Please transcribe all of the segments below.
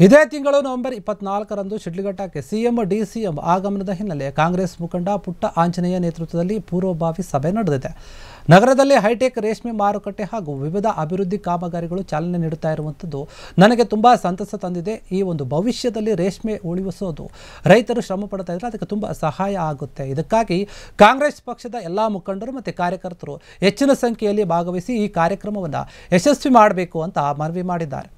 ಇದೇ ತಿಂಗಳು November 24ರಂದು ಶಿಡ್ಲಘಟ್ಟಕ್ಕೆ CM DCM ಆಗಮನದ ಹಿನ್ನೆಲೆ ಕಾಂಗ್ರೆಸ್ ಮುಖಂಡ ಪುಟ್ಟ ಆಂಜನೇಯ ನೇತೃತ್ವದಲ್ಲಿ ಪೂರ್ವಭಾವಿ ಸಭೆ ನಡೆದಿದೆ. ನಗರದಲ್ಲಿ ಹೈಟೆಕ್ ರೇಷ್ಮೆ ಮಾರುಕಟ್ಟೆ ಹಾಗೂ ವಿವಿಧ ಅಭಿವೃದ್ಧಿ ಕಾಮಗಾರಿಗಳು ಚಾಲನೆ ನೀಡುತ್ತಾ ಇರುವಂತದ್ದು ನನಗೆ ತುಂಬಾ ಸಂತಸ ತಂದಿದೆ. ಈ ಒಂದು ಭವಿಷ್ಯದಲ್ಲಿ ರೇಷ್ಮೆ ಉಳಿಸೋದು ರೈತರು ಶ್ರಮ ಪಡ್ತಾ ಇದ್ದಾರೆ, ಅದಕ್ಕೆ ತುಂಬಾ ಸಹಾಯ ಆಗುತ್ತೆ. ಇದಕ್ಕಾಗಿ ಕಾಂಗ್ರೆಸ್ ಪಕ್ಷದ ಎಲ್ಲಾ ಮುಖಂಡರು ಮತ್ತು ಕಾರ್ಯಕರ್ತರು ಹೆಚ್ಚಿನ ಸಂಖ್ಯೆಯಲ್ಲಿ ಭಾಗವಹಿಸಿ ಈ ಕಾರ್ಯಕ್ರಮವನ್ನು ಯಶಸ್ವಿ ಮಾಡಬೇಕು ಅಂತ ಮನವಿ ಮಾಡಿದ್ದಾರೆ.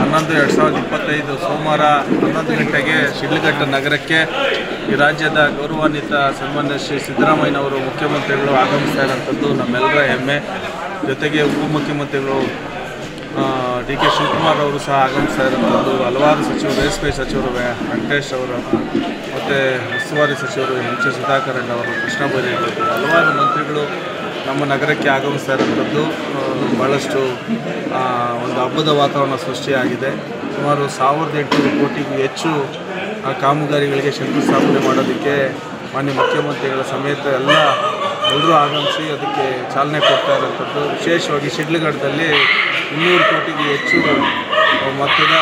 11/2025 ಸೋಮವಾರ 11 ಗಂಟೆಗೆ ಶಿಡ್ಲಘಟ್ಟ ನಗರಕ್ಕೆ ಈ ರಾಜ್ಯದ ಗೌರವಾನ್ವಿತ ಸನ್ಮಾನ್ಯ ಶ್ರೀ ಸಿದ್ದರಾಮಯ್ಯನವರು ಮುಖ್ಯಮಂತ್ರಿಗಳು ಆಗಮಿಸ್ತಾ ಇರೋಂಥದ್ದು ನಮ್ಮೆಲ್ಲರ ಹೆಮ್ಮೆ. ಜೊತೆಗೆ ಉಪಮುಖ್ಯಮಂತ್ರಿಗಳು ಡಿ ಕೆ ಶಿವಕುಮಾರ್ ಅವರು ಸಹ ಆಗಮಿಸ್ತಾ ಇರೋಂಥದ್ದು. ಹಲವಾರು ಸಚಿವರು, ರೇಷ್ಮೆ ಸಚಿವರು ವೆಂಕಟೇಶ್ ಅವರು, ಮತ್ತು ಉಸ್ತುವಾರಿ ಸಚಿವರು ಎಂ ಸಿ ಸುಧಾಕರ್ ಅವರು, ಕೃಷ್ಣ ಬೈರೇಗೌಡ, ಹಲವಾರು ಮಂತ್ರಿಗಳು ನಮ್ಮ ನಗರಕ್ಕೆ ಆಗಮಿಸ್ತಾ ಇರೋಂಥದ್ದು ಭಾಳಷ್ಟು ಒಂದು ಹಬ್ಬದ ವಾತಾವರಣ ಸೃಷ್ಟಿಯಾಗಿದೆ. ಸುಮಾರು 1800 ಕೋಟಿಗೂ ಹೆಚ್ಚು ಕಾಮಗಾರಿಗಳಿಗೆ ಶಂಕುಸ್ಥಾಪನೆ ಮಾಡೋದಕ್ಕೆ ಮಾನ್ಯ ಮುಖ್ಯಮಂತ್ರಿಗಳ ಸಮೇತ ಎಲ್ಲರೂ ಆಗಮಿಸಿ ಅದಕ್ಕೆ ಚಾಲನೆ ಕೊಡ್ತಾ ಇರೋಂಥದ್ದು. ವಿಶೇಷವಾಗಿ ಶಿಡ್ಲಘಟ್ಟದಲ್ಲಿ 200 ಕೋಟಿಗೂ ಹೆಚ್ಚು ಮೊತ್ತದ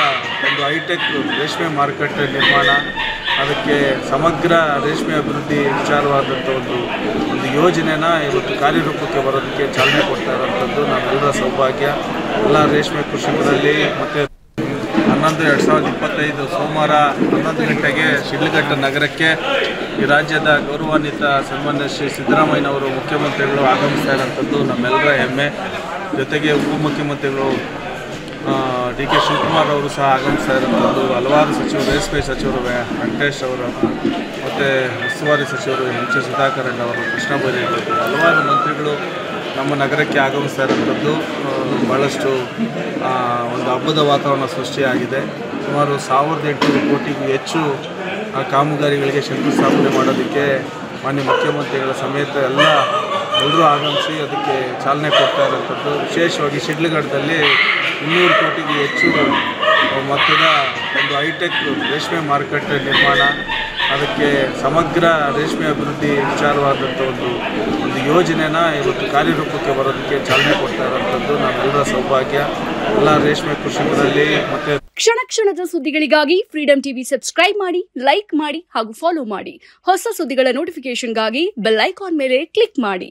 ಒಂದು ಹೈಟೆಕ್ ರೇಷ್ಮೆ ಮಾರುಕಟ್ಟೆ ನಿರ್ಮಾಣ, ಅದಕ್ಕೆ ಸಮಗ್ರ ರೇಷ್ಮೆ ಅಭಿವೃದ್ಧಿ ವಿಚಾರವಾದಂಥ ಒಂದು ಯೋಜನೆನ ಇವತ್ತು ಕಾರ್ಯರೂಪಕ್ಕೆ ಬರೋದಕ್ಕೆ ಚಾಲನೆ ಕೊಡ್ತಾ ಇರೋಂಥದ್ದು ನಮ್ಮೆಲ್ಲರ ಸೌಭಾಗ್ಯ. ಎಲ್ಲ ರೇಷ್ಮೆ ಕೃಷಿಕರಲ್ಲಿ ಮತ್ತು 11/2025 ಸೋಮವಾರ 11 ಗಂಟೆಗೆ ಶಿಡ್ಲಘಟ್ಟ ನಗರಕ್ಕೆ ಈ ರಾಜ್ಯದ ಗೌರವಾನ್ವಿತ ಸನ್ಮಾನ್ಯ ಶ್ರೀ ಸಿದ್ದರಾಮಯ್ಯನವರು ಮುಖ್ಯಮಂತ್ರಿಗಳು ಆಗಮಿಸ್ತಾ ಇರೋಂಥದ್ದು ನಮ್ಮೆಲ್ಲರ ಹೆಮ್ಮೆ. ಜೊತೆಗೆ ಉಪಮುಖ್ಯಮಂತ್ರಿಗಳು ಡಿ ಕೆ ಶಿವಕುಮಾರ್ ಅವರು ಸಹ ಆಗಮಿಸ್ತಾ ಇರೋಂಥದ್ದು. ಹಲವಾರು ಸಚಿವರು, ರೇಷ್ಮೆ ಸಚಿವರು ವೆಂಕಟೇಶ್ ಅವರು, ಮತ್ತು ಉಸ್ತುವಾರಿ ಸಚಿವರು ಎಂ ಸಿ ಸುಧಾಕರ್ ಅವರು, ಕೃಷ್ಣ ಬೈರೇಗೌಡ, ಹಲವಾರು ಮಂತ್ರಿಗಳು ನಮ್ಮ ನಗರಕ್ಕೆ ಆಗಮಿಸ್ತಾ ಇರೋಂಥದ್ದು ಭಾಳಷ್ಟು ಒಂದು ಹಬ್ಬದ ವಾತಾವರಣ ಸೃಷ್ಟಿಯಾಗಿದೆ. ಸುಮಾರು 1800 ಕೋಟಿಗೂ ಹೆಚ್ಚು ಕಾಮಗಾರಿಗಳಿಗೆ ಶಂಕುಸ್ಥಾಪನೆ ಮಾಡೋದಕ್ಕೆ ಮಾನ್ಯ ಮುಖ್ಯಮಂತ್ರಿಗಳ ಸಮೇತ ಎಲ್ಲರೂ ಆಗಮಿಸಿ ಅದಕ್ಕೆ ಚಾಲನೆ ಕೊಡ್ತಾ ಇರೋಂಥದ್ದು. ವಿಶೇಷವಾಗಿ ಶಿಡ್ಲಘಟ್ಟದಲ್ಲಿ 200 ಕೋಟಿಗೂ ಹೆಚ್ಚು ಮೊತ್ತದ ಒಂದು ಹೈಟೆಕ್ ರೇಷ್ಮೆ ಮಾರುಕಟ್ಟೆ ನಿರ್ಮಾಣ, ಅದಕ್ಕೆ ಸಮಗ್ರ ರೇಷ್ಮೆ ಅಭಿವೃದ್ಧಿ ವಿಚಾರವಾದಂಥ ಒಂದು ಯೋಜನೆನ ಇವತ್ತು ಕಾರ್ಯರೂಪಕ್ಕೆ ಬರೋದಕ್ಕೆ ಚಾಲನೆ ಕೊಡ್ತಾ ಇರೋಂಥದ್ದು ನಮ್ಮೆಲ್ಲರ ಸೌಭಾಗ್ಯ. ಎಲ್ಲ ರೇಷ್ಮೆ ಕೃಷಿಕರಲ್ಲಿ ಮತ್ತು ಕ್ಷಣ ಕ್ಷಣದ ಸುದ್ದಿಗಳಿಗಾಗಿ ಫ್ರೀಡಂ ಟಿವಿ ಸಬ್ಸ್ಕ್ರೈಬ್ ಮಾಡಿ, ಲೈಕ್ ಮಾಡಿ ಹಾಗೂ ಫಾಲೋ ಮಾಡಿ. ಹೊಸ ಸುದ್ದಿಗಳ ನೋಟಿಫಿಕೇಶನ್ಗಾಗಿ ಬೆಲ್ ಐಕಾನ್ ಮೇಲೆ ಕ್ಲಿಕ್ ಮಾಡಿ.